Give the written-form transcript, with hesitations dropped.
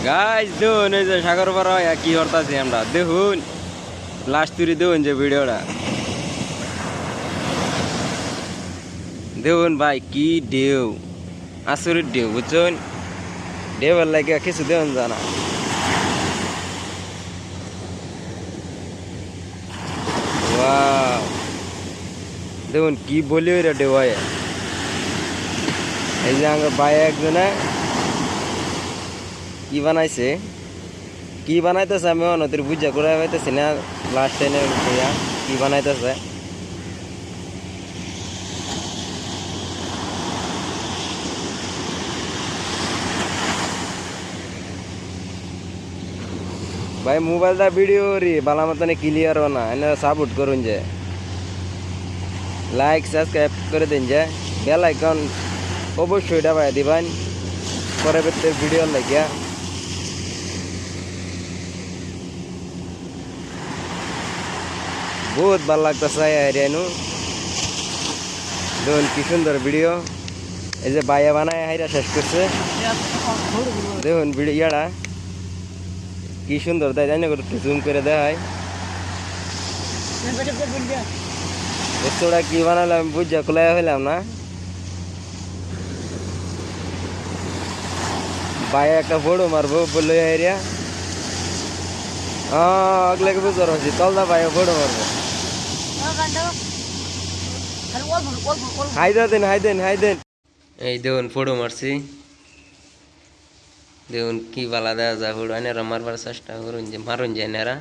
guys দেখুন এই যে সাগর পাড়া কি করতেছি আমরা দেখুন লাস্ট তুরি দেখুন যে ভিডিওটা দেখুন ভাই কি ঢেউ আসরিত ঢেউ বুঝছেন ঢেউয়ের লাগে কিছু দেখুন জানা ওয়াও দেখুন কি বলি ওই ঢেউ হয় এই যে আমার ভাই একজনে কি বানাইছে কি বানাইতেছে আমি অনতির বুঝা করে পাইতেছি না লাস্ট টাইমে কি বানাইতেছে ভাই মোবাইলটা ভিডিও রি বালা মতন ক্লিয়ার हो ना এনে সাপোর্ট করুন যে লাইক সাবস্ক্রাইব করে দিন যে বেল আইকন অবশ্যই দাবাই দিবেন পরবর্তী ভিডিও লাগিয়া बहुत ভালো লাগতেছে এরিয়ানু দেখুন কি সুন্দর ভিডিও এই যে বাইয়া বানায় হাইরা শেষ করছে দেখুন ভিডিওটা কি সুন্দর তাই জানি একটু জুম করে দেখায় কি বানালাম আমি বুঝা খোলাই হইলাম না বাইয়া একটা বড় মারবো বললো এরিয়া আগলে বুঝতে পারছি তলদা বাইয়া বড় মারবো হাই দেন এই দেখুন ফটো মারছি দেখুন কি বালা দেওয়া যায় ফটো আনারা মারবার চেষ্টা করুন যে মারুন যে এনারা